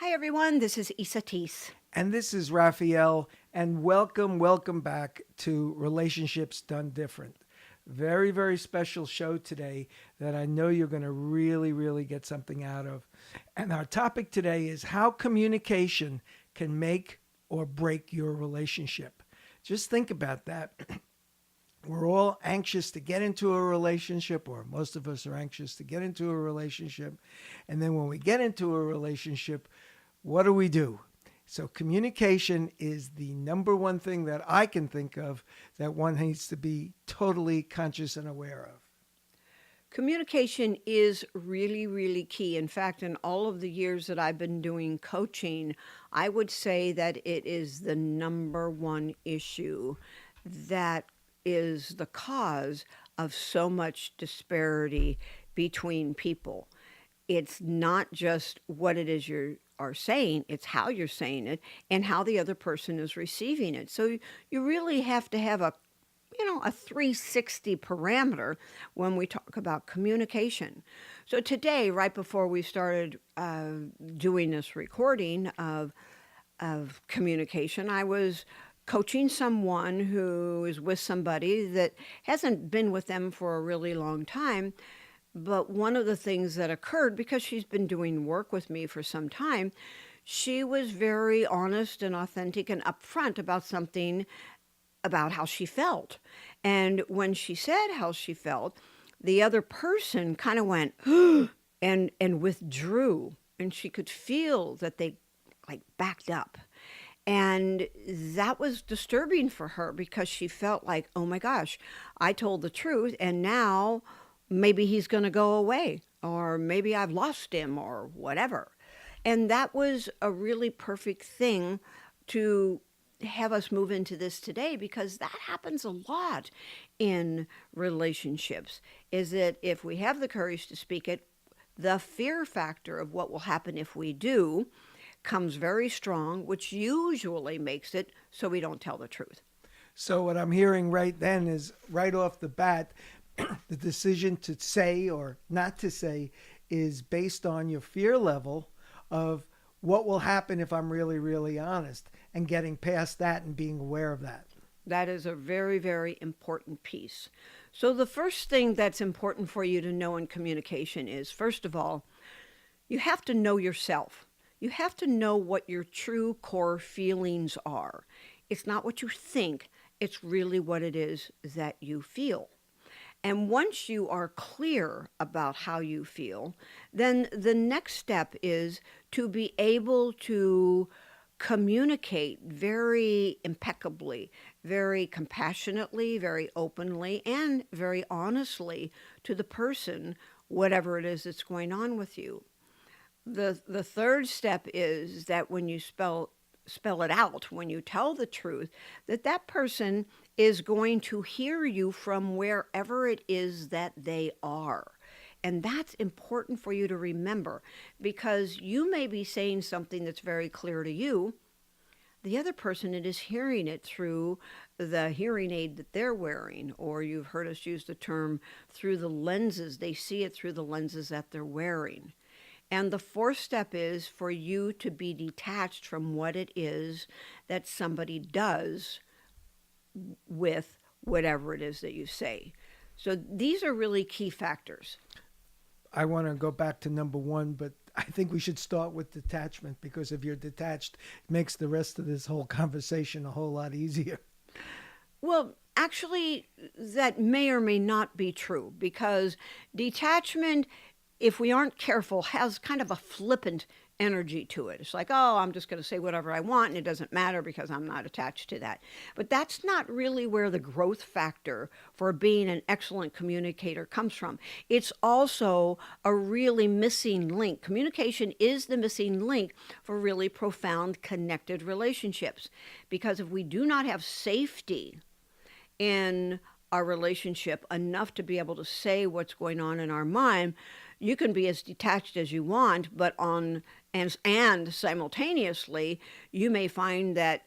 Hi, everyone. This is Isa Teese. And this is Raphael, and welcome back to Relationships Done Different. Very, very special show today that I know you're going to really get something out of. And our topic today is how communication can make or break your relationship. Just think about that. We're all anxious to get into a relationship, or most of us are anxious to get into a relationship. And then when we get into a relationship, what do? So, communication is the number one thing that I can think of that one needs to be totally conscious and aware of. Communication is really key. In fact, in all of the years that I've been doing coaching, I would say that it is the number one issue that is the cause of so much disparity between people. It's not just what it is you are saying, it's how you're saying it and how the other person is receiving it. So you really have to have a 360 parameter when we talk about communication. So today, right before we started doing this recording of communication, I was coaching someone who is with somebody that hasn't been with them for a really long time. But one of the things that occurred, because she's been doing work with me for some time, she was very honest and authentic and upfront about something about how she felt. And when she said how she felt, the other person kind of went and withdrew, and she could feel that they like backed up. And that was disturbing for her because she felt like, oh my gosh, I told the truth and now maybe he's going to go away, or maybe I've lost him, or whatever. And that was a really perfect thing to have us move into this today, because that happens a lot in relationships. Is that if we have the courage to speak it, the fear factor of what will happen if we do comes very strong, which usually makes it so we don't tell the truth. So, what I'm hearing right then is right off the bat, the decision to say or not to say is based on your fear level of what will happen if I'm really honest, and getting past that and being aware of that. That is a very important piece. So, the first thing that's important for you to know in communication is, first of all, you have to know yourself. You have to know what your true core feelings are. It's not what you think, it's really what it is that you feel. And once you are clear about how you feel, then the next step is to be able to communicate very impeccably, very compassionately, very openly, and very honestly to the person, whatever it is that's going on with you. The third step is that when you spell it out, when you tell the truth, that person is going to hear you from wherever it is that they are. And that's important for you to remember, because you may be saying something that's very clear to you. The other person, it is hearing it through the hearing aid that they're wearing, or you've heard us use the term through the lenses. They see it through the lenses that they're wearing. And the fourth step is for you to be detached from what it is that somebody does with whatever it is that you say. So these are really key factors. I want to go back to number one, but I think we should start with detachment, because if you're detached, it makes the rest of this whole conversation a whole lot easier. Well, actually, that may or may not be true, because detachment, if we aren't careful, has kind of a flippant energy to it. It's like, oh, I'm just going to say whatever I want and it doesn't matter because I'm not attached to that. But that's not really where the growth factor for being an excellent communicator comes from. It's also a really missing link. Communication is the missing link for really profound connected relationships. Because if we do not have safety in our relationship enough to be able to say what's going on in our mind, you can be as detached as you want, but and simultaneously, you may find that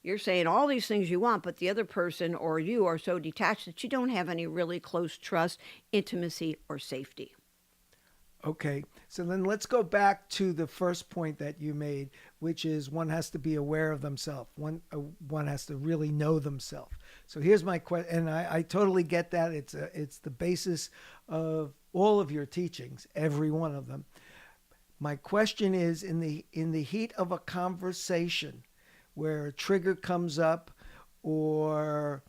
you're saying all these things you want, but the other person or you are so detached that you don't have any really close trust, intimacy, or safety. Okay, so then let's go back to the first point that you made, which is one has to be aware of themselves. One has to really know themselves. So here's my question, and I totally get that. It's the basis of all of your teachings, every one of them. My question is, in the heat of a conversation, where a trigger comes up, or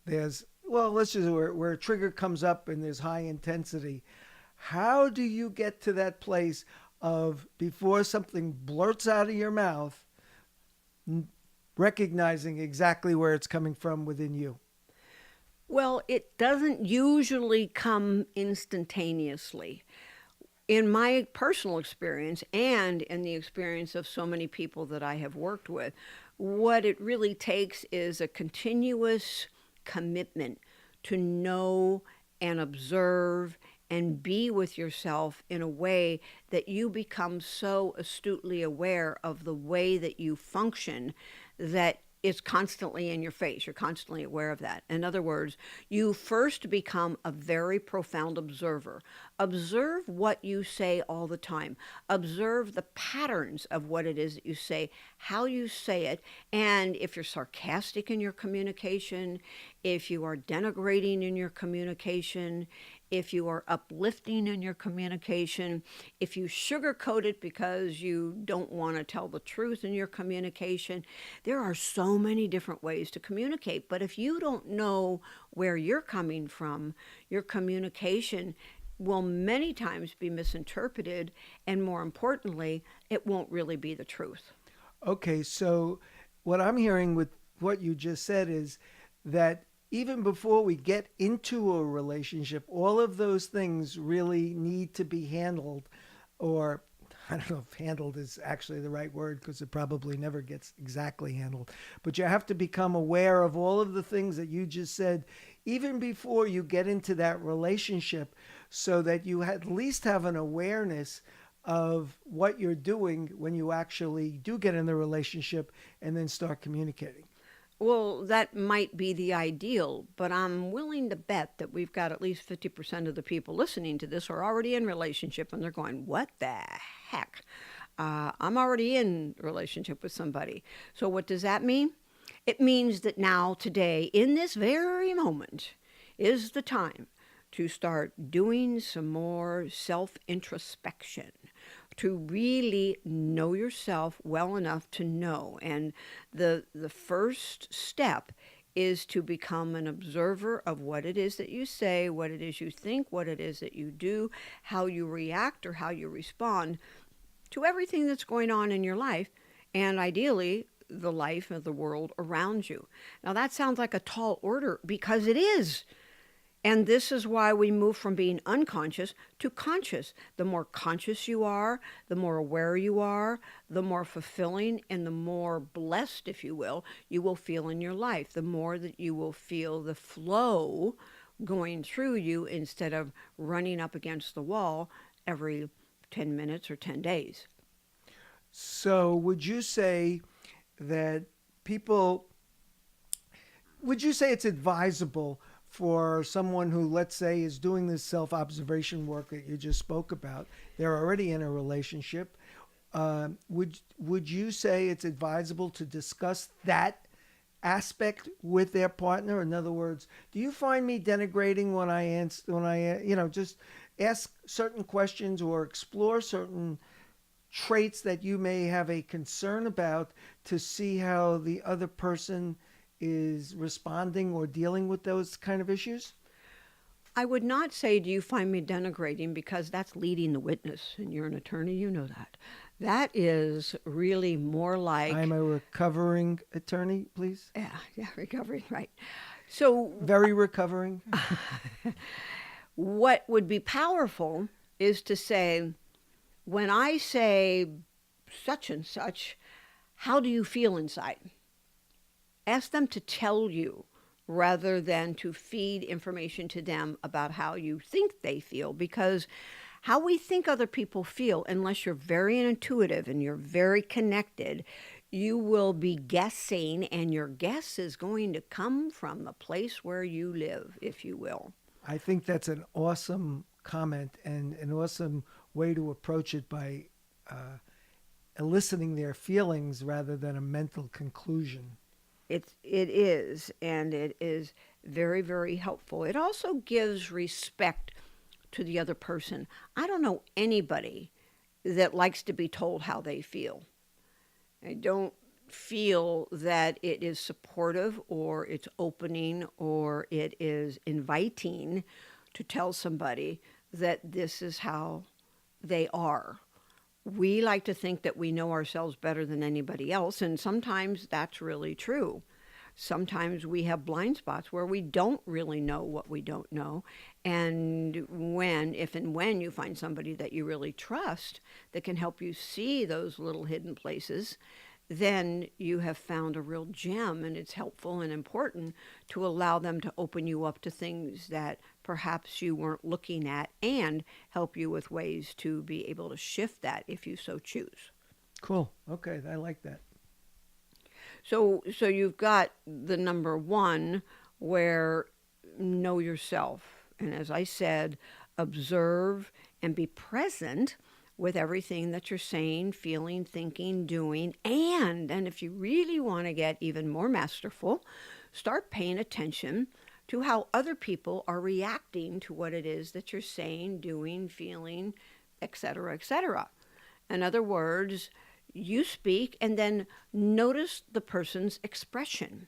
there's well, let's just where a trigger comes up and there's high intensity. How do you get to that place of before something blurts out of your mouth, recognizing exactly where it's coming from within you? Well, it doesn't usually come instantaneously. In my personal experience and in the experience of so many people that I have worked with, what it really takes is a continuous commitment to know and observe and be with yourself in a way that you become so astutely aware of the way that you function that it's constantly in your face. You're constantly aware of that. In other words, you first become a very profound observer. Observe what you say all the time. Observe the patterns of what it is that you say, how you say it, and if you're sarcastic in your communication, if you are denigrating in your communication, if you are uplifting in your communication, if you sugarcoat it because you don't want to tell the truth in your communication. There are so many different ways to communicate, but if you don't know where you're coming from, your communication will many times be misinterpreted, and more importantly, it won't really be the truth. Okay, so what I'm hearing with what you just said is that even before we get into a relationship, all of those things really need to be handled, or I don't know if handled is actually the right word because it probably never gets exactly handled. But you have to become aware of all of the things that you just said, even before you get into that relationship, so that you at least have an awareness of what you're doing when you actually do get in the relationship and then start communicating. Well, that might be the ideal, but I'm willing to bet that we've got at least 50% of the people listening to this are already in relationship and they're going, what the heck? I'm already in relationship with somebody. So what does that mean? It means that now, today, in this very moment, is the time to start doing some more self introspection, to really know yourself well enough to know. And the first step is to become an observer of what it is that you say, what it is you think, what it is that you do, how you react or how you respond to everything that's going on in your life, and ideally the life of the world around you. Now that sounds like a tall order because it is. And this is why we move from being unconscious to conscious. The more conscious you are, the more aware you are, the more fulfilling and the more blessed, if you will feel in your life. The more that you will feel the flow going through you instead of running up against the wall every 10 minutes or 10 days. So, that people, would you say it's advisable for someone who, let's say, is doing this self observation work that you just spoke about? They're already in a relationship. Would you say it's advisable to discuss that aspect with their partner? In other words, do you find me denigrating when I answer, just ask certain questions or explore certain traits that you may have a concern about to see how the other person is responding or dealing with those kind of issues? I would not say, do you find me denigrating? Because that's leading the witness, and you're an attorney, you know that. That is really more I'm like, a recovering attorney, please. yeah, recovery, right. So, Very recovering. what would be powerful is to say, when I say such and such, how do you feel inside? Ask them to tell you rather than to feed information to them about how you think they feel, because how we think other people feel, unless you're very intuitive and you're very connected, you will be guessing, and your guess is going to come from the place where you live, if you will. I think that's an awesome comment and an awesome way to approach it by eliciting their feelings rather than a mental conclusion. It is, and it is very, very helpful. It also gives respect to the other person. I don't know anybody that likes to be told how they feel. I don't feel that it is supportive or it's opening or it is inviting to tell somebody that this is how they are. We like to think that we know ourselves better than anybody else, and sometimes that's really true. Sometimes we have blind spots where we don't really know what we don't know. And if and when you find somebody that you really trust that can help you see those little hidden places, then you have found a real gem, and it's helpful and important to allow them to open you up to things that perhaps you weren't looking at and help you with ways to be able to shift that if you so choose. Cool. Okay, I like that. So you've got the number one where know yourself. And as I said, observe and be present with everything that you're saying, feeling, thinking, doing. And if you really want to get even more masterful, start paying attention to how other people are reacting to what it is that you're saying, doing, feeling, etc., etc. In other words, you speak and then notice the person's expression.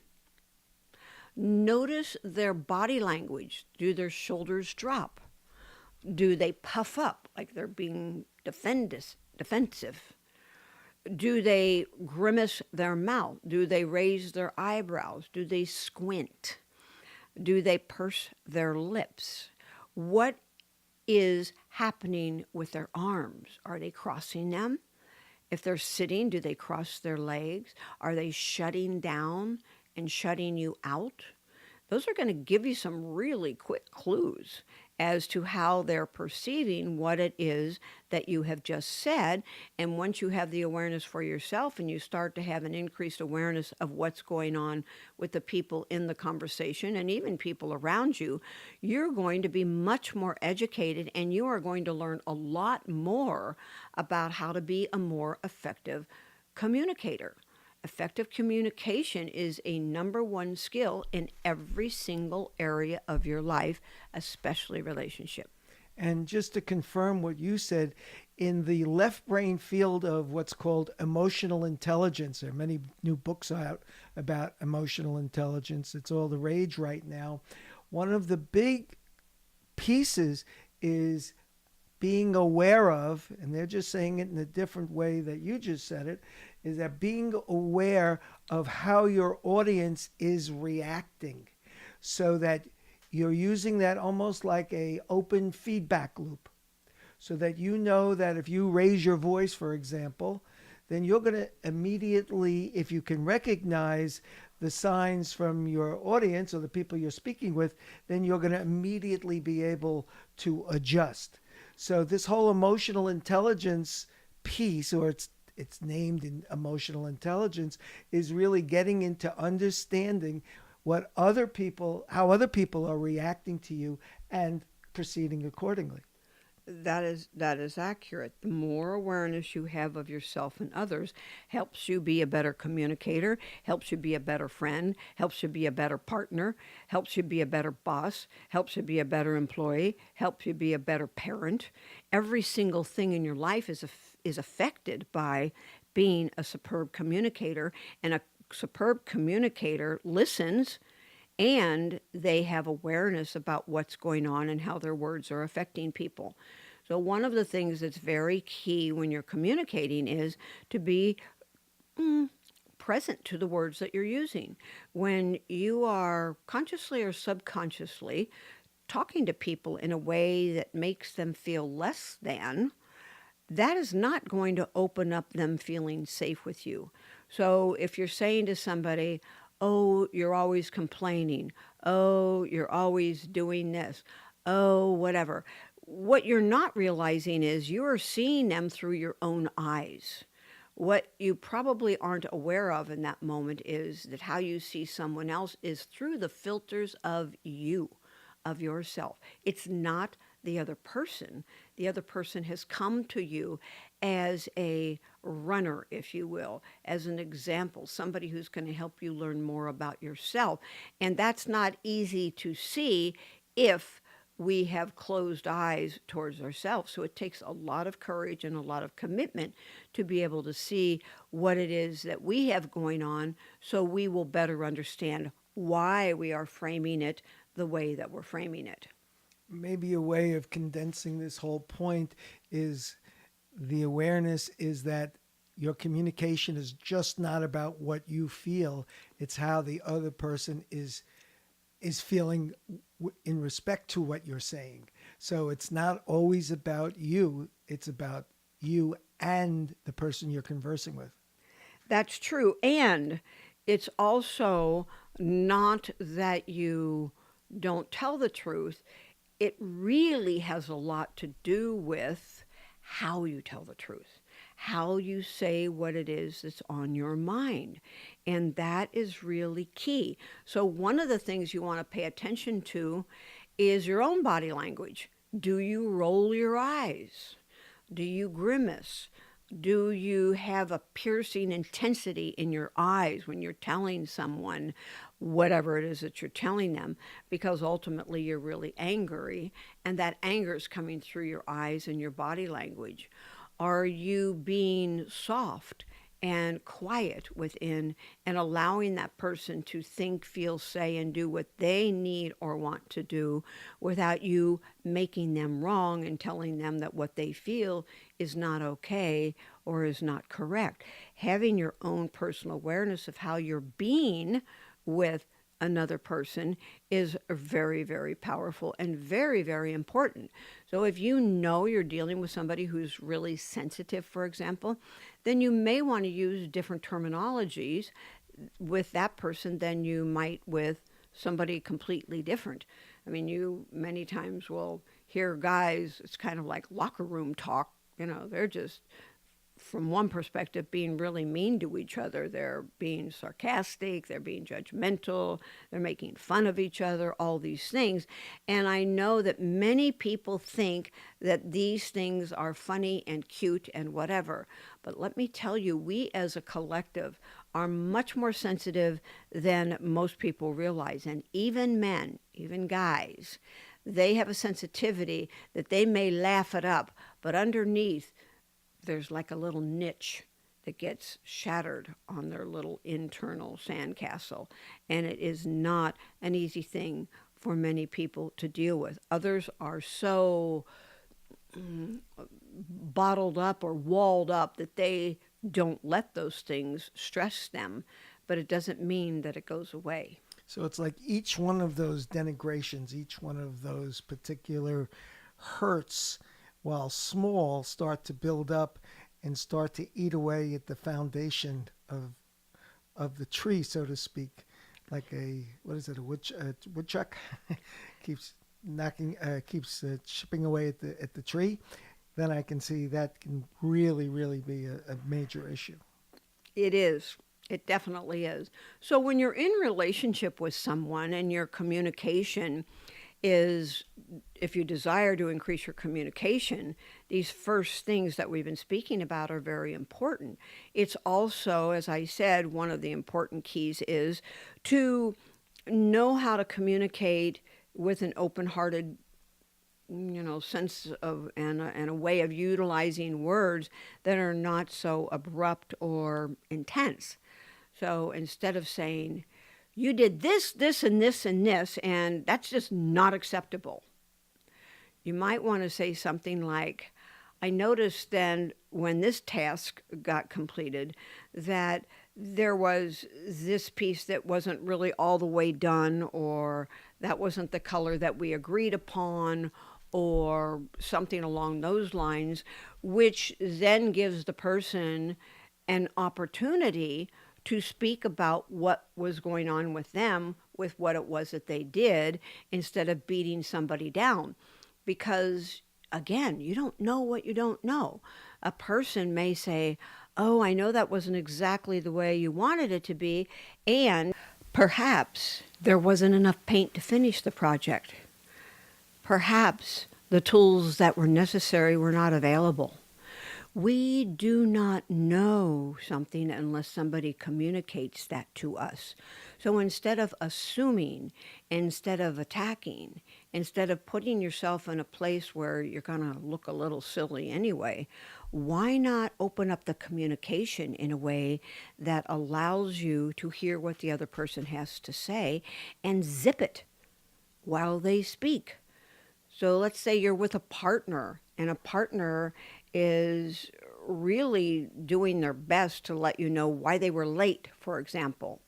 Notice their body language. Do their shoulders drop? Do they puff up like they're being defensive? Do they grimace their mouth? Do they raise their eyebrows? Do they squint? Do they purse their lips? What is happening with their arms? Are they crossing them? If they're sitting, do they cross their legs? Are they shutting down and shutting you out? Those are going to give you some really quick clues as to how they're perceiving what it is that you have just said. And once you have the awareness for yourself and you start to have an increased awareness of what's going on with the people in the conversation and even people around you, you're going to be much more educated and you are going to learn a lot more about how to be a more effective communicator. Effective communication is a number one skill in every single area of your life, especially relationship. And just to confirm what you said, in the left brain field of what's called emotional intelligence, there are many new books out about emotional intelligence. It's all the rage right now. One of the big pieces is being aware of, and they're just saying it in a different way that you just said it, is that being aware of how your audience is reacting so that you're using that almost like a open feedback loop so that you know that if you raise your voice, for example, then you're going to immediately, if you can recognize the signs from your audience or the people you're speaking with, then you're going to immediately be able to adjust. So this whole emotional intelligence piece, or it's named in emotional intelligence, is really getting into understanding what other people, how other people are reacting to you and proceeding accordingly. That is accurate. The more awareness you have of yourself and others helps you be a better communicator, helps you be a better friend, helps you be a better partner, helps you be a better boss, helps you be a better employee, helps you be a better parent. Every single thing in your life is affected by being a superb communicator, and a superb communicator listens and they have awareness about what's going on and how their words are affecting people. So one of the things that's very key when you're communicating is to be present to the words that you're using. When you are consciously or subconsciously talking to people in a way that makes them feel less than, that is not going to open up them feeling safe with you. So if you're saying to somebody, oh, you're always complaining, oh, you're always doing this, oh, whatever, what you're not realizing is you're seeing them through your own eyes. What you probably aren't aware of in that moment is that how you see someone else is through the filters of you, of yourself. It's not the other person. The other person has come to you as a runner, if you will, as an example, somebody who's going to help you learn more about yourself. And that's not easy to see if we have closed eyes towards ourselves. So it takes a lot of courage and a lot of commitment to be able to see what it is that we have going on, so we will better understand why we are framing it the way that we're framing it. Maybe a way of condensing this whole point is the awareness is that your communication is just not about what you feel, it's how the other person is feeling in respect to what you're saying. So it's not always about you, it's about you and the person you're conversing with. That's true. And it's also not that you don't tell the truth. It really has a lot to do with how you tell the truth, how you say what it is that's on your mind. And that is really key. So, one of the things you want to pay attention to is your own body language. Do you roll your eyes? Do you grimace? Do you have a piercing intensity in your eyes when you're telling someone whatever it is that you're telling them? Because ultimately you're really angry, and that anger is coming through your eyes and your body language. Are you being soft and quiet within and allowing that person to think, feel, say, and do what they need or want to do without you making them wrong and telling them that what they feel is not okay or is not correct? Having your own personal awareness of how you're being with another person is very, very powerful and very, very important. So if you know you're dealing with somebody who's really sensitive, for example, then you may want to use different terminologies with that person than you might with somebody completely different. I mean, you many times will hear guys, it's kind of like locker room talk, they're just, from one perspective, being really mean to each other. They're being sarcastic, they're being judgmental, they're making fun of each other, all these things. And I know that many people think that these things are funny and cute and whatever. But let me tell you, we as a collective are much more sensitive than most people realize. And even men, even guys, they have a sensitivity that they may laugh it up, but underneath, there's like a little niche that gets shattered on their little internal sandcastle. And it is not an easy thing for many people to deal with. Others are so bottled up or walled up that they don't let those things stress them, but it doesn't mean that it goes away. So it's like each one of those denigrations, each one of those particular hurts, while small, start to build up and start to eat away at the foundation of the tree, so to speak, like a woodchuck keeps chipping away at the tree. Then I can see that can really be a major issue. It is. It definitely is. So when you're in relationship with someone and your communication is, if you desire to increase your communication, these first things that we've been speaking about are very important. It's also, as I said, one of the important keys is to know how to communicate with an open-hearted sense of and a way of utilizing words that are not so abrupt or intense. So instead of saying, you did this, this, and this, and this, and that's just not acceptable, you might want to say something like, I noticed then when this task got completed that there was this piece that wasn't really all the way done, or that wasn't the color that we agreed upon, or something along those lines, which then gives the person an opportunity to speak about what was going on with them, with what it was that they did, instead of beating somebody down. Because, again, you don't know what you don't know. A person may say, oh, I know that wasn't exactly the way you wanted it to be, and perhaps there wasn't enough paint to finish the project. perhaps the tools that were necessary were not available. We do not know something unless somebody communicates that to us. So instead of assuming, instead of attacking, instead of putting yourself in a place where you're going to look a little silly anyway, why not open up the communication in a way that allows you to hear what the other person has to say and zip it while they speak? So let's say you're with a partner, and a partner is really doing their best to let you know why they were late, for example.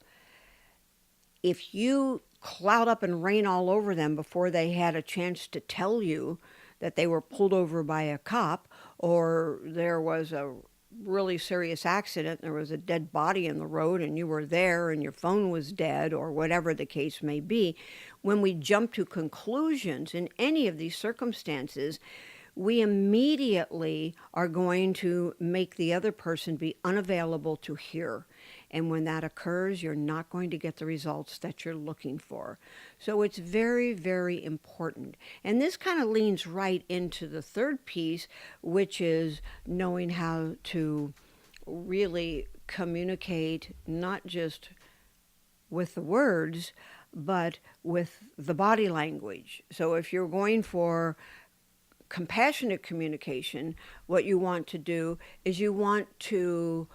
If you cloud up and rain all over them before they had a chance to tell you that they were pulled over by a cop, or there was a really serious accident, there was a dead body in the road and you were there and your phone was dead, or whatever the case may be, when we jump to conclusions in any of these circumstances, we immediately are going to make the other person be unavailable to hear. And when that occurs, you're not going to get the results that you're looking for. So it's very, very important. And this kind of leans right into the third piece, which is knowing how to really communicate, not just with the words, but with the body language. So if you're going for compassionate communication, what you want to do is you want to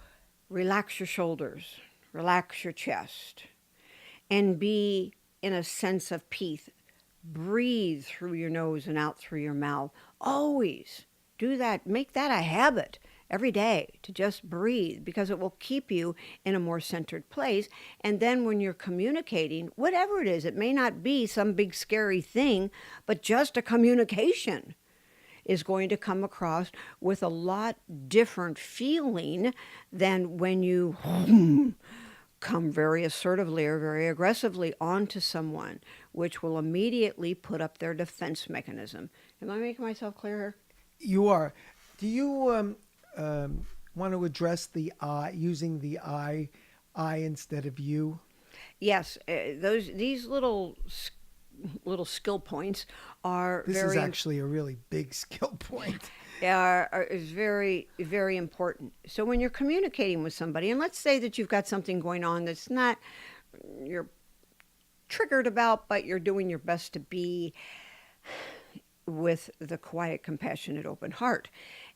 relax your shoulders, relax your chest, and be in a sense of peace. Breathe through your nose and out through your mouth. Always do that. Make that a habit every day, to just breathe, because it will keep you in a more centered place. And then when you're communicating, whatever it is, it may not be some big scary thing, but just a communication is going to come across with a lot different feeling than when you come very assertively or very aggressively onto someone, which will immediately put up their defense mechanism. Am I making myself clear here? You are. Do you want to address the I, using the I instead of you? Yes, these little skill points are This is very actually a really big skill point. is very, very important. So when you're communicating with somebody, and let's say that you've got something going on that's not you're triggered about, but you're doing your best to be with the quiet, compassionate, open heart,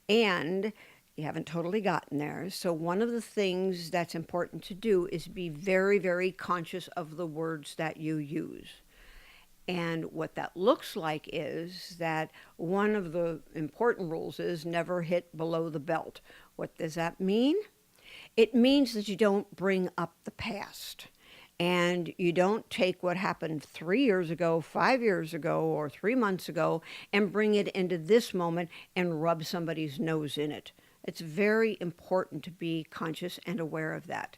and you haven't totally gotten there. So one of the things that's important to do is be very, very conscious of the words that you use. And what that looks like is that one of the important rules is never hit below the belt. What does that mean? It means that you don't bring up the past. And you don't take what happened 3 years ago, 5 years ago, or 3 months ago and bring it into this moment and rub somebody's nose in it. It's very important to be conscious and aware of that.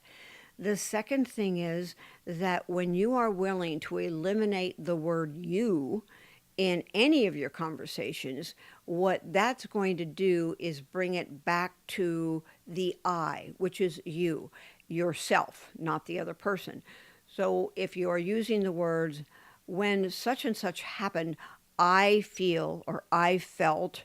The second thing is that when you are willing to eliminate the word you in any of your conversations, what that's going to do is bring it back to the I, which is you, yourself, not the other person. So if you are using the words, when such and such happened, I feel or I felt,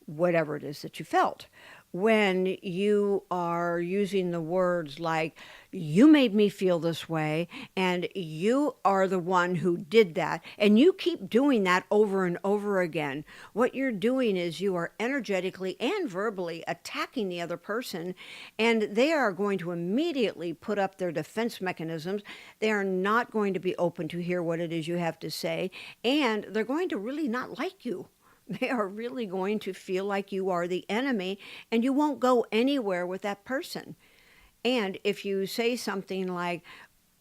whatever it is that you felt. When you are using the words like, you made me feel this way, and you are the one who did that, and you keep doing that over and over again, what you're doing is you are energetically and verbally attacking the other person, and they are going to immediately put up their defense mechanisms. They are not going to be open to hear what it is you have to say, and they're going to really not like you. They are really going to feel like you are the enemy, and you won't go anywhere with that person. And if you say something like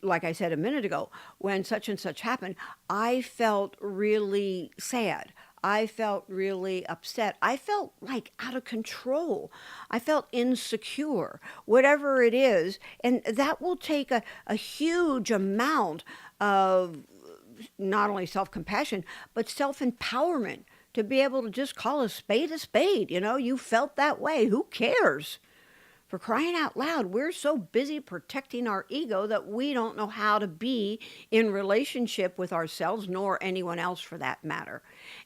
I said a minute ago, when such and such happened, I felt really sad. I felt really upset. I felt like out of control. I felt insecure, whatever it is. And that will take a huge amount of not only self-compassion, but self-empowerment to be able to just call a spade a spade. You know, you felt that way. Who cares? For crying out loud, we're so busy protecting our ego that we don't know how to be in relationship with ourselves, nor anyone else for that matter.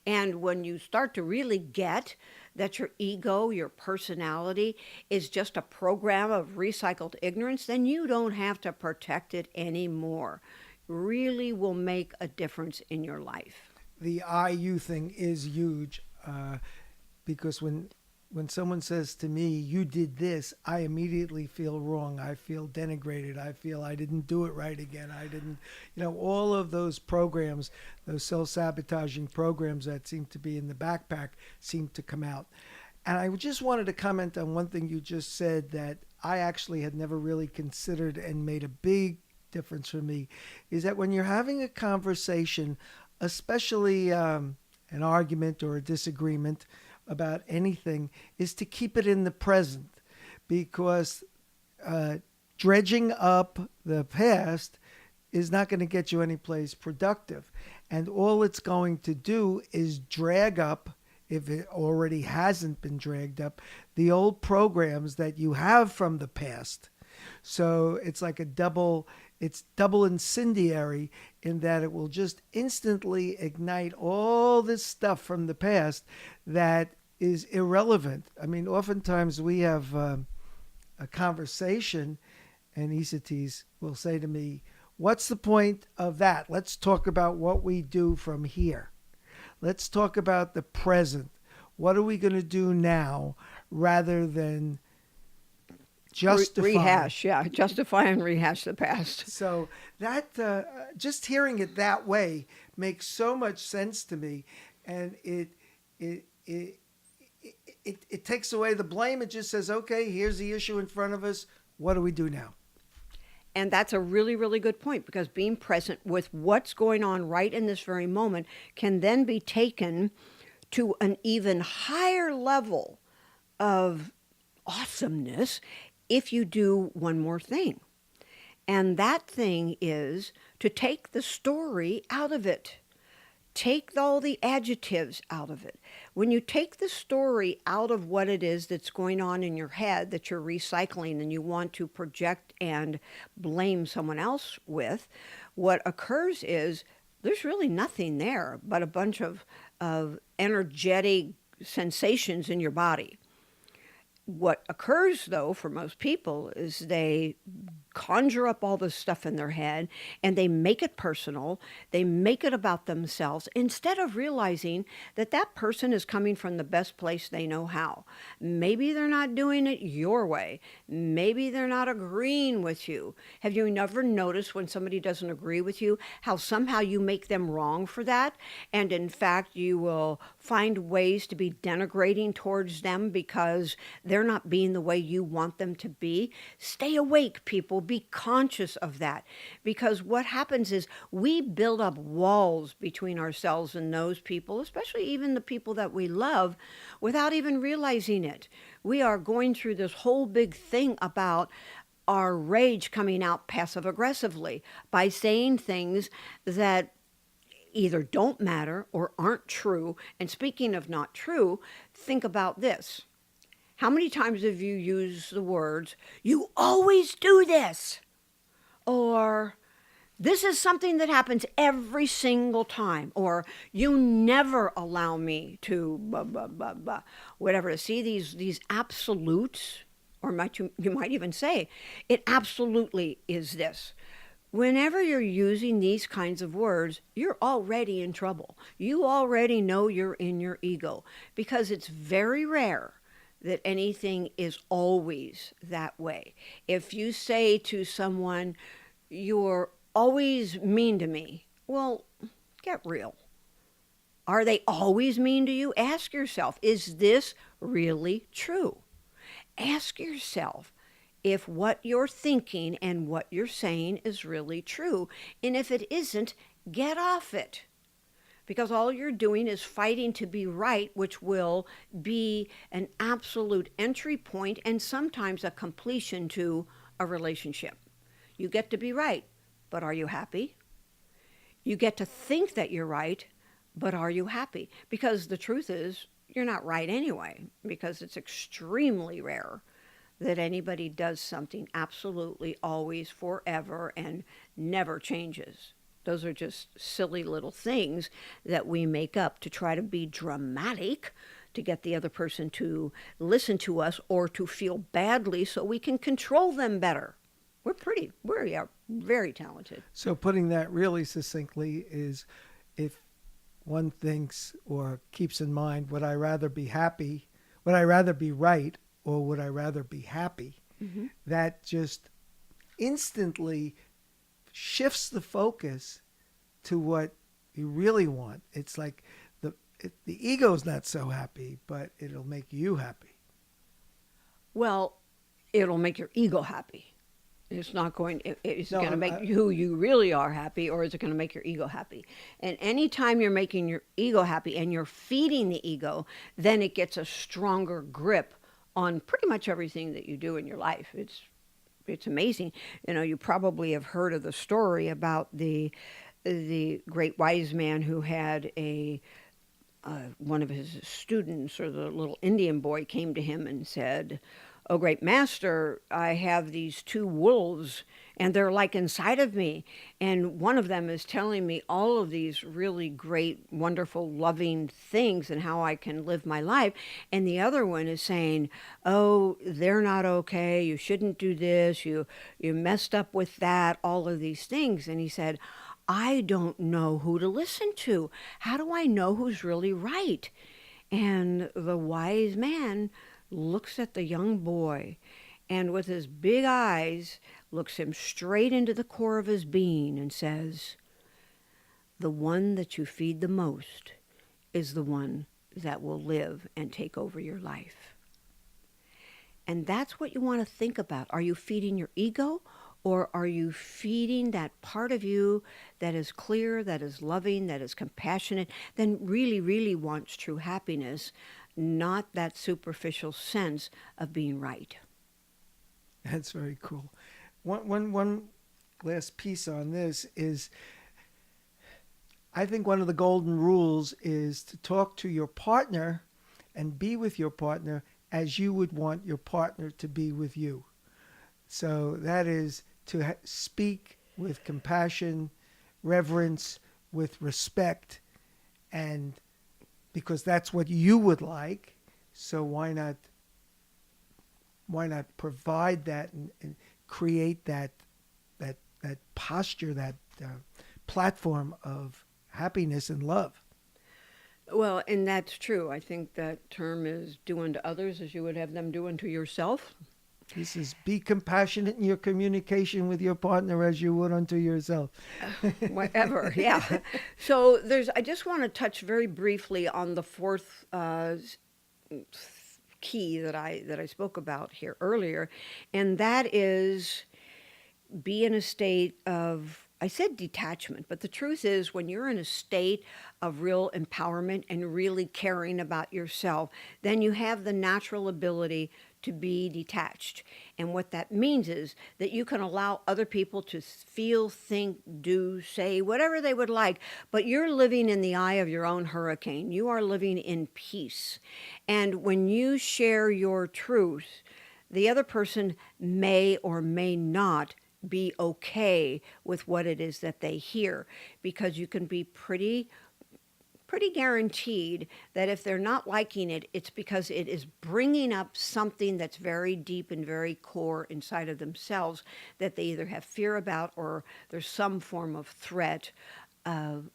And when you start to really get that your ego, your personality, is just a program of recycled ignorance, then you don't have to protect it anymore. Really will make a difference in your life. The IU thing is huge, because when someone says to me, "You did this," I immediately feel wrong. I feel denigrated. I feel I didn't do it right again. I didn't, all of those programs, those self-sabotaging programs that seem to be in the backpack, seem to come out. And I just wanted to comment on one thing you just said that I actually had never really considered and made a big difference for me, is that when you're having a conversation, especially an argument or a disagreement about anything, is to keep it in the present, because dredging up the past is not going to get you anyplace productive. And all it's going to do is drag up, if it already hasn't been dragged up, the old programs that you have from the past. So it's like it's double incendiary, in that it will just instantly ignite all this stuff from the past that is irrelevant. I mean, oftentimes we have a conversation, and Isatis will say to me, "What's the point of that? Let's talk about what we do from here. Let's talk about the present. What are we going to do now, rather than justify." Justify and rehash the past. So that just hearing it that way makes so much sense to me, and it takes away the blame. It just says, "Okay, here's the issue in front of us. What do we do now?" And that's a really, really good point, because being present with what's going on right in this very moment can then be taken to an even higher level of awesomeness if you do one more thing. And that thing is to take the story out of it. Take all the adjectives out of it. When you take the story out of what it is that's going on in your head that you're recycling and you want to project and blame someone else with, what occurs is there's really nothing there but a bunch of energetic sensations in your body. What occurs, though, for most people is they conjure up all this stuff in their head and they make it personal. They make it about themselves instead of realizing that that person is coming from the best place they know how. Maybe they're not doing it your way. Maybe they're not agreeing with you. Have you never noticed when somebody doesn't agree with you, how somehow you make them wrong for that? And in fact, you will find ways to be denigrating towards them because they're not being the way you want them to be. Stay awake, people. Be conscious of that, because what happens is we build up walls between ourselves and those people, especially even the people that we love, without even realizing it. We are going through this whole big thing about our rage coming out passive aggressively by saying things that either don't matter or aren't true. And speaking of not true, think about this. How many times have you used the words, "You always do this," or "This is something that happens every single time," or "You never allow me to blah, blah, blah, blah," whatever. See these absolutes, or you might even say, "It absolutely is this." Whenever you're using these kinds of words, you're already in trouble. You already know you're in your ego, because it's very rare that anything is always that way. If you say to someone, "You're always mean to me," well, get real. Are they always mean to you? Ask yourself, is this really true? Ask yourself if what you're thinking and what you're saying is really true. And if it isn't, get off it. Because all you're doing is fighting to be right, which will be an absolute entry point and sometimes a completion to a relationship. You get to be right, but are you happy? You get to think that you're right, but are you happy? Because the truth is, you're not right anyway, because it's extremely rare that anybody does something absolutely always forever and never changes. Those are just silly little things that we make up to try to be dramatic, to get the other person to listen to us or to feel badly so we can control them better. We are very talented. So putting that really succinctly is, if one thinks or keeps in mind, would I rather be happy? Would I rather be right, or would I rather be happy? Hmm. That just instantly shifts the focus to what you really want. It's like the ego's not so happy, but it'll make you happy. Well, it'll make your ego happy. It's not going, is it No, going to make who you really are happy, or is it going to make your ego happy? And anytime you're making your ego happy and you're feeding the ego, then it gets a stronger grip on pretty much everything that you do in your life. It's amazing. You know, you probably have heard of the story about the great wise man who had a one of his students, or the little Indian boy, came to him and said, "Oh, great master, I have these two wolves, and they're like inside of me. And one of them is telling me all of these really great, wonderful, loving things and how I can live my life. And the other one is saying, oh, they're not okay. You shouldn't do this. You messed up with that, all of these things." And he said, "I don't know who to listen to. How do I know who's really right?" And the wise man looks at the young boy and with his big eyes looks him straight into the core of his being and says, "The one that you feed the most is the one that will live and take over your life." And that's what you want to think about. Are you feeding your ego, or are you feeding that part of you that is clear, that is loving, that is compassionate, that really, really wants true happiness, not that superficial sense of being right? That's very cool. One last piece on this is, I think one of the golden rules is to talk to your partner and be with your partner as you would want your partner to be with you. So that is to speak with compassion, reverence, with respect, and because that's what you would like. So why not provide that and create that posture, that platform of happiness and love. Well, and that's true. I think that term is do unto others as you would have them do unto yourself. This is be compassionate in your communication with your partner as you would unto yourself. Whatever, yeah. So I just want to touch very briefly on the fourth key that I spoke about here earlier, and that is be in a state of, I said detachment, but the truth is when you're in a state of real empowerment and really caring about yourself, then you have the natural ability to be detached. And what that means is that you can allow other people to feel, think, do, say whatever they would like, but you're living in the eye of your own hurricane. You are living in peace. And when you share your truth, the other person may or may not be okay with what it is that they hear, because you can be pretty guaranteed that if they're not liking it, it's because it is bringing up something that's very deep and very core inside of themselves that they either have fear about, or there's some form of threat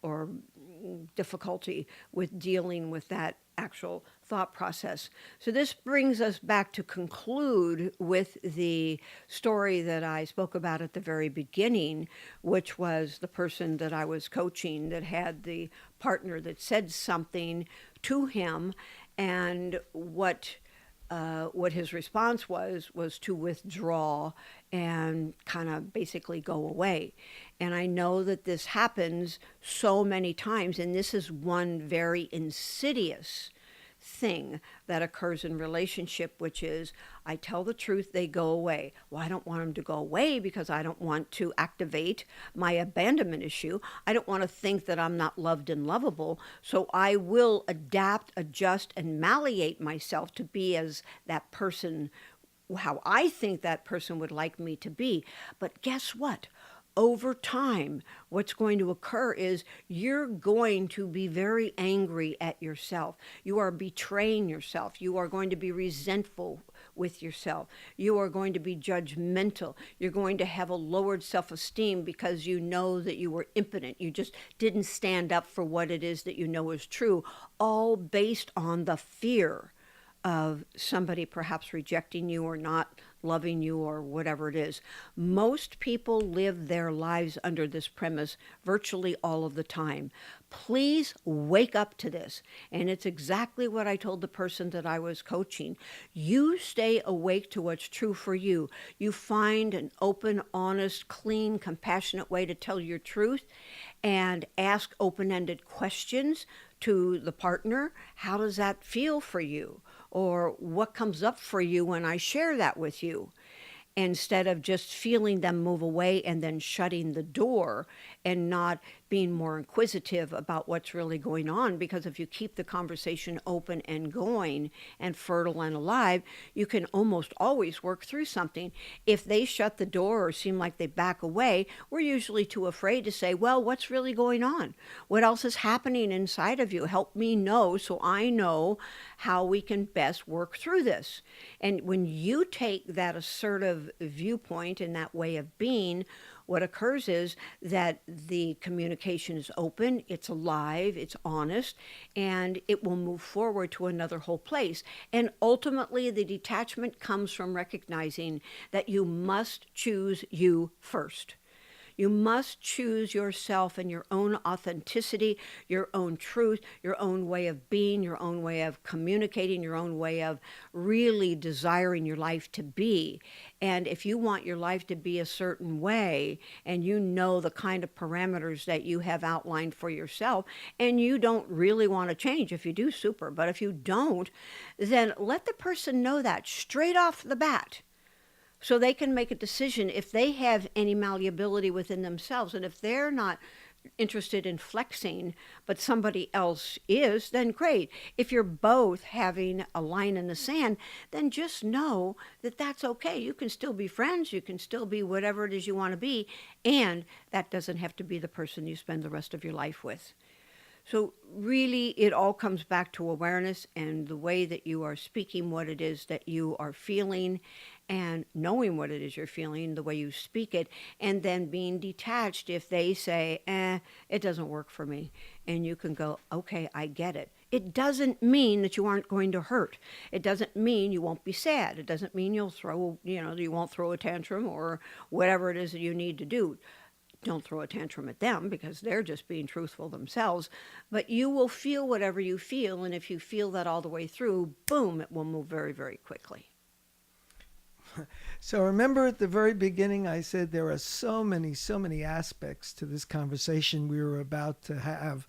or difficulty with dealing with that actual thought process. So this brings us back to conclude with the story that I spoke about at the very beginning, which was the person that I was coaching that had the partner that said something to him, and what his response was to withdraw and kind of basically go away. And I know that this happens so many times, and this is one very insidious thing that occurs in relationship, which is I tell the truth, they go away. Well, I don't want them to go away because I don't want to activate my abandonment issue. I don't want to think that I'm not loved and lovable. So I will adapt, adjust, and malleate myself to be as that person how I think that person would like me to be. But guess what? Over time, what's going to occur is you're going to be very angry at yourself. You are betraying yourself. You are going to be resentful with yourself. You are going to be judgmental. You're going to have a lowered self esteem because you know that you were impotent. You just didn't stand up for what it is that you know is true, all based on the fear of somebody perhaps rejecting you or not loving you or whatever it is. Most people live their lives under this premise virtually all of the time. Please wake up to this. And it's exactly what I told the person that I was coaching. You stay awake to what's true for you. You find an open, honest, clean, compassionate way to tell your truth and ask open-ended questions to the partner. How does that feel for you? Or what comes up for you when I share that with you? Instead of just feeling them move away and then shutting the door and not being more inquisitive about what's really going on. Because if you keep the conversation open and going and fertile and alive, you can almost always work through something. If they shut the door or seem like they back away, we're usually too afraid to say, well, what's really going on? What else is happening inside of you? Help me know so I know how we can best work through this. And when you take that assertive viewpoint and that way of being, what occurs is that the communication is open, it's alive, it's honest, and it will move forward to another whole place. And ultimately, the detachment comes from recognizing that you must choose you first. You must choose yourself and your own authenticity, your own truth, your own way of being, your own way of communicating, your own way of really desiring your life to be. And if you want your life to be a certain way, and you know the kind of parameters that you have outlined for yourself, and you don't really want to change, if you do, super. But if you don't, then let the person know that straight off the bat, so they can make a decision if they have any malleability within themselves. And if they're not interested in flexing, but somebody else is, then great. If you're both having a line in the sand, then just know that that's okay. You can still be friends. You can still be whatever it is you want to be. And that doesn't have to be the person you spend the rest of your life with. So really, it all comes back to awareness and the way that you are speaking what it is that you are feeling, and knowing what it is you're feeling, the way you speak it, and then being detached if they say, it doesn't work for me. And you can go, okay, I get it. It doesn't mean that you aren't going to hurt. It doesn't mean you won't be sad. It doesn't mean you won't throw a tantrum or whatever it is that you need to do. Don't throw a tantrum at them because they're just being truthful themselves. But you will feel whatever you feel. And if you feel that all the way through, boom, it will move very, very quickly. So remember at the very beginning, I said there are so many aspects to this conversation we were about to have.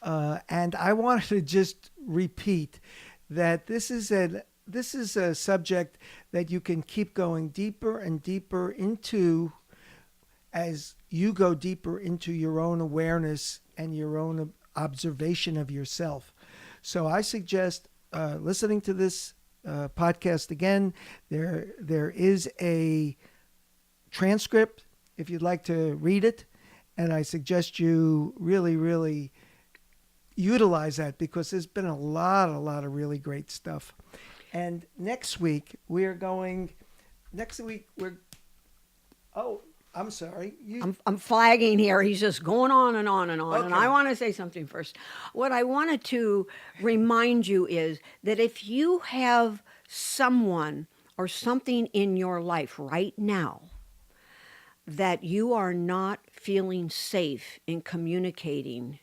And I wanted to just repeat that this is a subject that you can keep going deeper and deeper into as you go deeper into your own awareness and your own observation of yourself. So I suggest listening to this podcast again. There is a transcript if you'd like to read it, and I suggest you really utilize that because there's been a lot of really great stuff. And next week we're I'm sorry. I'm flagging here. He's just going on and on and on. Okay. And I want to say something first. What I wanted to remind you is that if you have someone or something in your life right now that you are not feeling safe in communicating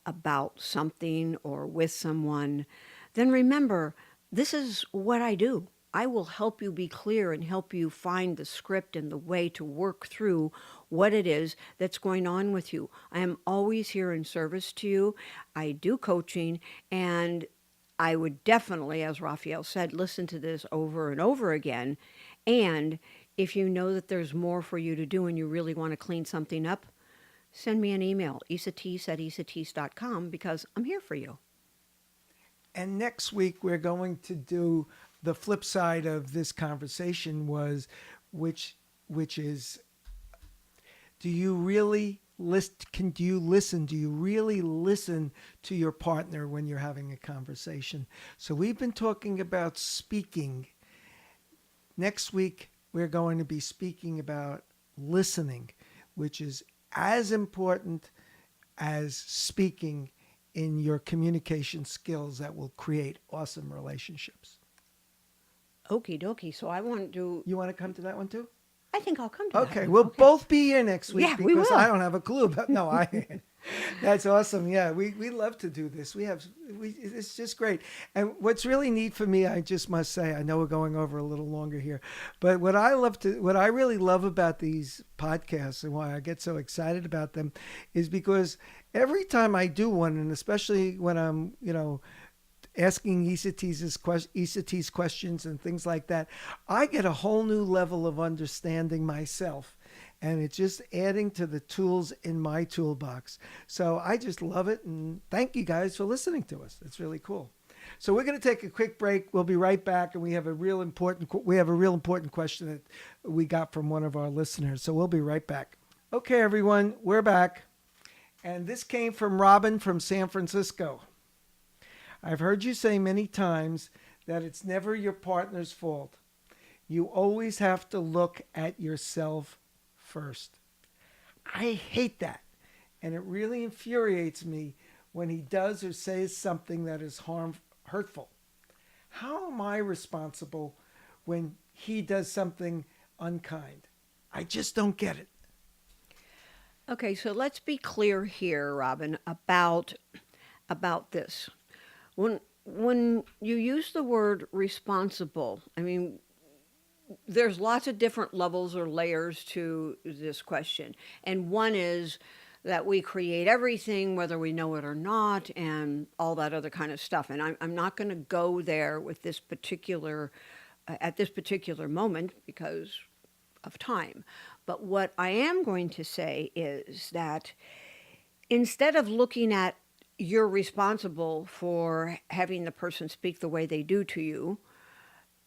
about something or with someone, then remember, this is what I do. I will help you be clear and help you find the script and the way to work through what it is that's going on with you. I am always here in service to you. I do coaching, and I would definitely, as Raphael said, listen to this over and over again. And if you know that there's more for you to do and you really want to clean something up, send me an email, isateese@isateese.com, because I'm here for you. And next week we're going to do the flip side of this conversation was, which is, do you really do you listen? Do you really listen to your partner when you're having a conversation? So we've been talking about speaking. Next week, we're going to be speaking about listening, which is as important as speaking in your communication skills that will create awesome relationships. Okie dokie. So I want to. You want to come to that one too? I think I'll come to that Okay, one. we'll Okay. both be here next week Yeah, we because I will. don't have a clue about. No, I. That's awesome. Yeah, we love to do this. It's just great. And what's really neat for me, I just must say, I know we're going over a little longer here, but what I really love about these podcasts and why I get so excited about them is because every time I do one, and especially when I'm, asking Isatis questions and things like that, I get a whole new level of understanding myself. And it's just adding to the tools in my toolbox. So I just love it. And thank you guys for listening to us. It's really cool. So we're going to take a quick break. We'll be right back. And we have a real important question that we got from one of our listeners. So we'll be right back. Okay, everyone, we're back. And this came from Robin from San Francisco. I've heard you say many times that it's never your partner's fault. You always have to look at yourself first. I hate that. And it really infuriates me when he does or says something that is hurtful. How am I responsible when he does something unkind? I just don't get it. Okay, so let's be clear here, Robin, about this. When you use the word responsible, I mean, there's lots of different levels or layers to this question. And one is that we create everything, whether we know it or not, and all that other kind of stuff. And I'm not going to go there with this particular, at this particular moment because of time. But what I am going to say is that instead of looking at you're responsible for having the person speak the way they do to you,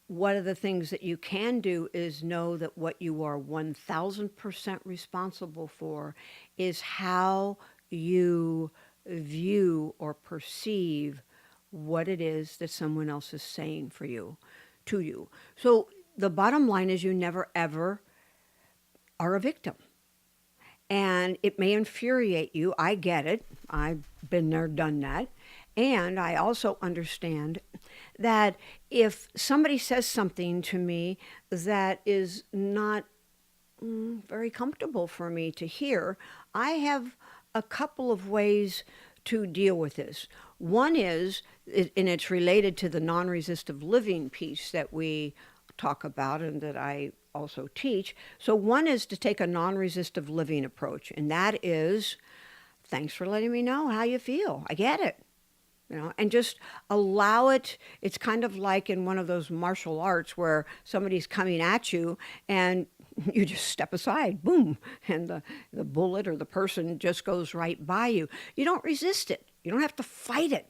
one of the things that you can do is know that what you are 1000% responsible for is how you view or perceive what it is that someone else is saying to you. So the bottom line is you never ever are a victim. And it may infuriate you. I get it. I've been there, done that. And I also understand that if somebody says something to me that is not very comfortable for me to hear, I have a couple of ways to deal with this. One is, and it's related to the non-resistive living piece that we talk about and that I also teach. So one is to take a non-resistive living approach, and that is, thanks for letting me know how you feel. I get it. And just allow it. It's kind of like in one of those martial arts where somebody's coming at you and you just step aside, boom, and the bullet or the person just goes right by you. You don't resist it. You don't have to fight it.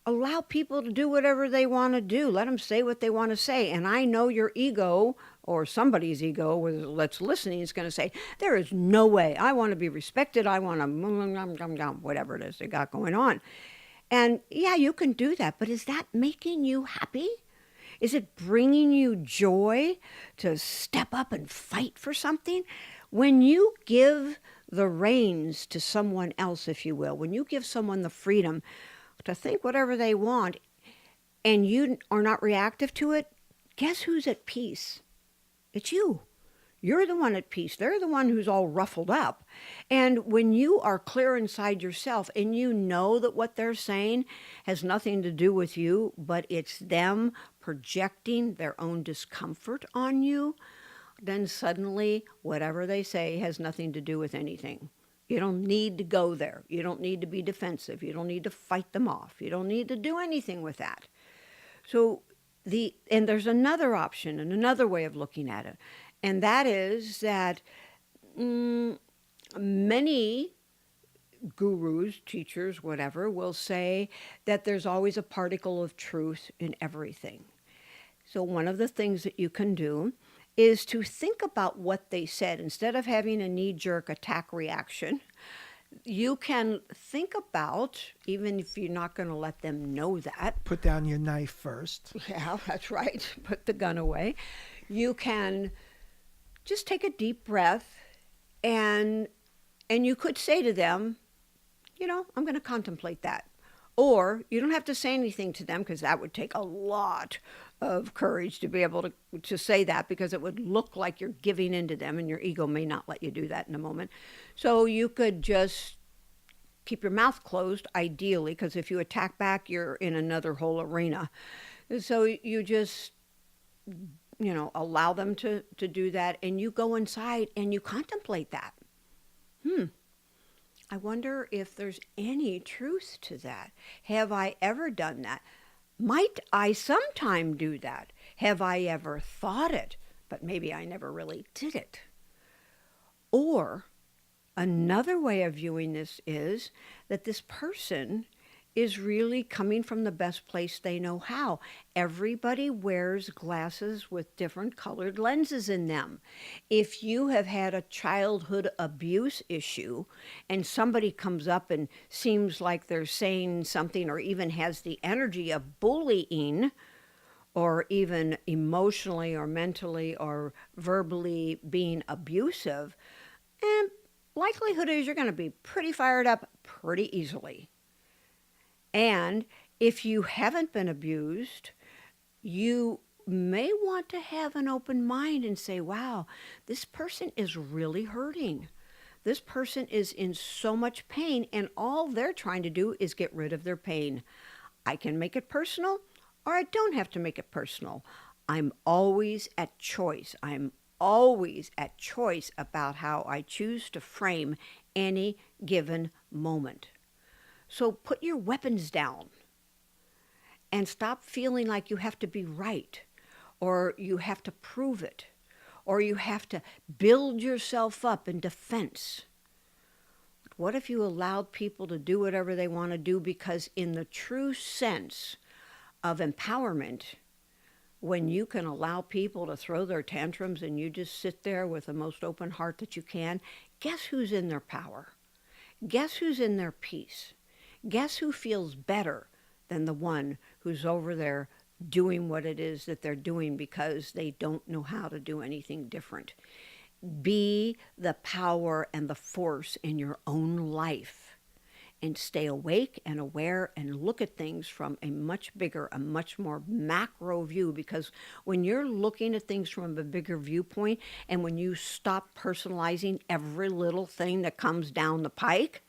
Allow people to do whatever they want to do. Let them say what they want to say. And I know your ego or somebody's ego that's listening is going to say, there is no way. I want to be respected. I want to whatever it is they got going on. And yeah, you can do that, but is that making you happy? Is it bringing you joy to step up and fight for something? When you give the reins to someone else, if you will, when you give someone the freedom to think whatever they want and you are not reactive to it, guess who's at peace? It's you. You're the one at peace. They're the one who's all ruffled up. And when you are clear inside yourself and you know that what they're saying has nothing to do with you, but it's them projecting their own discomfort on you, then suddenly whatever they say has nothing to do with anything. You don't need to go there. You don't need to be defensive. You don't need to fight them off. You don't need to do anything with that. So and there's another option and another way of looking at it. And that is that many gurus, teachers, whatever, will say that there's always a particle of truth in everything. So, one of the things that you can do is to think about what they said. Instead of having a knee jerk attack reaction, you can think about, even if you're not going to let them know that. Put down your knife first. Yeah, that's right. Put the gun away. You can just take a deep breath and you could say to them, I'm going to contemplate that. Or you don't have to say anything to them, because that would take a lot of courage to be able to say that, because it would look like you're giving in to them, and your ego may not let you do that in a moment. So you could just keep your mouth closed, ideally, because if you attack back, you're in another whole arena. So you just, allow them to do that, and you go inside and you contemplate that. I wonder if there's any truth to that. Have I ever done that? Might I sometime do that? Have I ever thought it, but maybe I never really did it? Or another way of viewing this is that this person is really coming from the best place they know how. Everybody wears glasses with different colored lenses in them. If you have had a childhood abuse issue and somebody comes up and seems like they're saying something, or even has the energy of bullying, or even emotionally or mentally or verbally being abusive, and likelihood is you're going to be pretty fired up pretty easily. And if you haven't been abused, you may want to have an open mind and say, wow, this person is really hurting. This person is in so much pain, and all they're trying to do is get rid of their pain. I can make it personal, or I don't have to make it personal. I'm always at choice. I'm always at choice about how I choose to frame any given moment. So put your weapons down and stop feeling like you have to be right, or you have to prove it, or you have to build yourself up in defense. What if you allowed people to do whatever they want to do? Because in the true sense of empowerment, when you can allow people to throw their tantrums and you just sit there with the most open heart that you can, guess who's in their power? Guess who's in their peace? Guess who feels better than the one who's over there doing what it is that they're doing because they don't know how to do anything different? Be the power and the force in your own life, and stay awake and aware and look at things from a much bigger, a much more macro view. Because when you're looking at things from a bigger viewpoint, and when you stop personalizing every little thing that comes down the pike,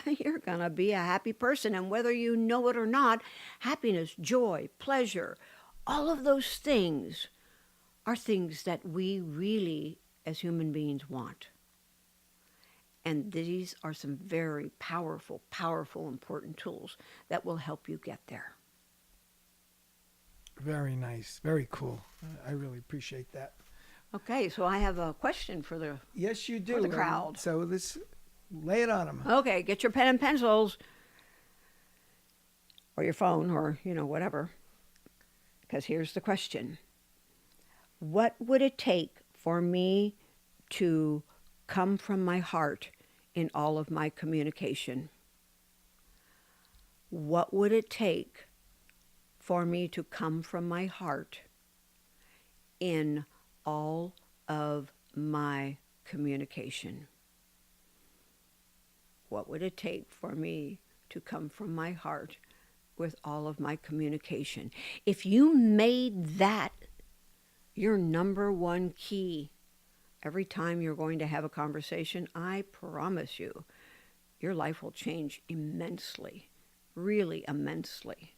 you're going to be a happy person. And whether you know it or not, happiness, joy, pleasure, all of those things are things that we really, as human beings, want. And these are some very powerful, powerful, important tools that will help you get there. Very nice. Very cool. I really appreciate that. Okay, so I have a question for the Yes, you do. for the crowd. So lay it on them. Okay, get your pen and pencils, or your phone, or whatever. Because here's the question: what would it take for me to come from my heart in all of my communication? What would it take for me to come from my heart in all of my communication? What would it take for me to come from my heart with all of my communication? If you made that your number one key every time you're going to have a conversation, I promise you, your life will change immensely, really immensely.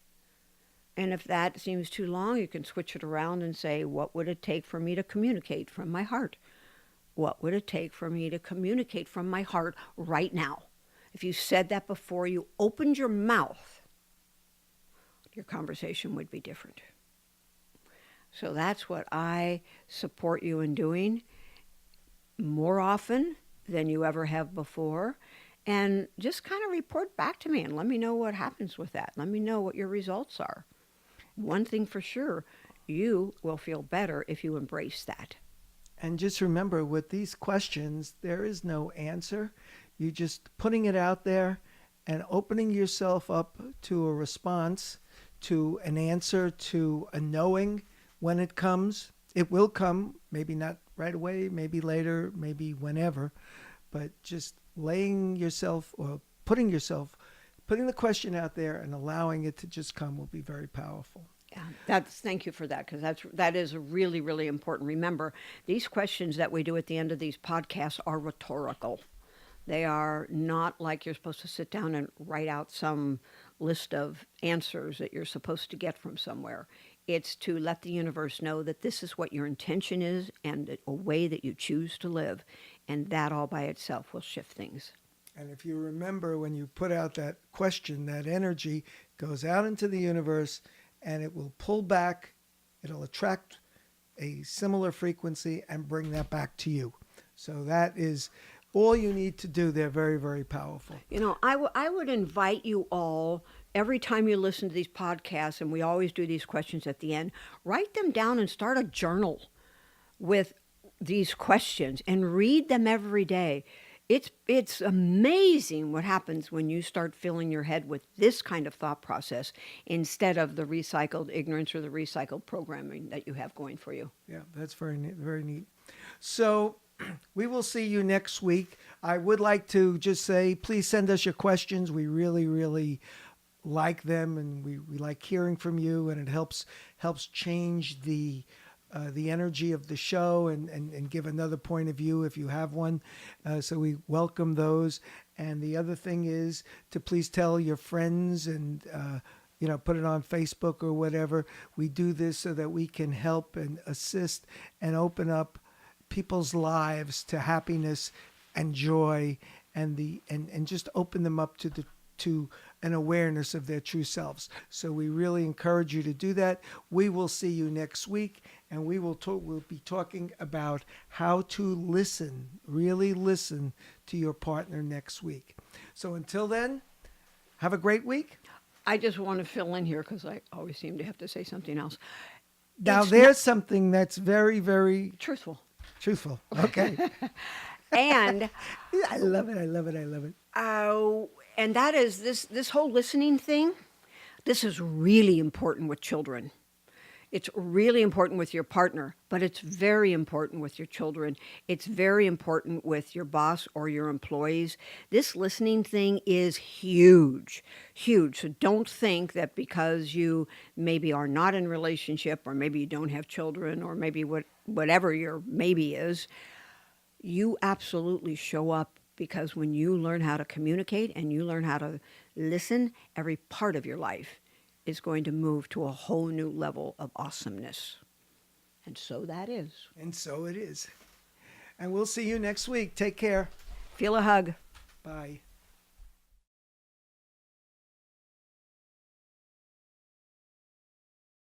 And if that seems too long, you can switch it around and say, what would it take for me to communicate from my heart? What would it take for me to communicate from my heart right now? If you said that before you opened your mouth, your conversation would be different. So that's what I support you in doing, more often than you ever have before. And just kind of report back to me and let me know what happens with that. Let me know what your results are. One thing for sure, you will feel better if you embrace that. And just remember, with these questions, there is no answer. You're just putting it out there and opening yourself up to a response, to an answer, to a knowing when it comes. It will come, maybe not right away, maybe later, maybe whenever, but just laying yourself or putting the question out there and allowing it to just come will be very powerful. Yeah, that's thank you for that, because that is really really important. Remember, these questions that we do at the end of these podcasts are rhetorical. They are not like you're supposed to sit down and write out some list of answers that you're supposed to get from somewhere. It's to let the universe know that this is what your intention is and a way that you choose to live, and that all by itself will shift things. And if you remember, when you put out that question, that energy goes out into the universe and it will pull back, it'll attract a similar frequency and bring that back to you. So that is all you need to do. They're very, very powerful. You know, I would invite you all, every time you listen to these podcasts, and we always do these questions at the end, write them down and start a journal with these questions and read them every day. It's amazing what happens when you start filling your head with this kind of thought process instead of the recycled ignorance or the recycled programming that you have going for you. Yeah, that's very neat, very neat. So we will see you next week. I would like to just say, please send us your questions. We really, really like them, and we like hearing from you, and it helps change the energy of the show and give another point of view if you have one. So we welcome those. And the other thing is to please tell your friends and put it on Facebook or whatever. We do this so that we can help and assist and open up people's lives to happiness and joy, and just open them up to an awareness of their true selves. So we really encourage you to do that. We will see you next week, and we'll be talking about how to listen, really listen to your partner next week. So until then, have a great week. I just want to fill in here because I always seem to have to say something else. Now, It's there's something that's very, very truthful. truthful. Okay. And I love it. I love it. I love it. and that is this whole listening thing. This is really important with children. It's really important with your partner, but it's very important with your children. It's very important with your boss or your employees. This listening thing is huge, huge. So don't think that because you maybe are not in a relationship, or maybe you don't have children, or maybe whatever your maybe is, you absolutely show up, because when you learn how to communicate and you learn how to listen, every part of your life is going to move to a whole new level of awesomeness. And so that is. And so it is. And we'll see you next week. Take care. Feel a hug. Bye.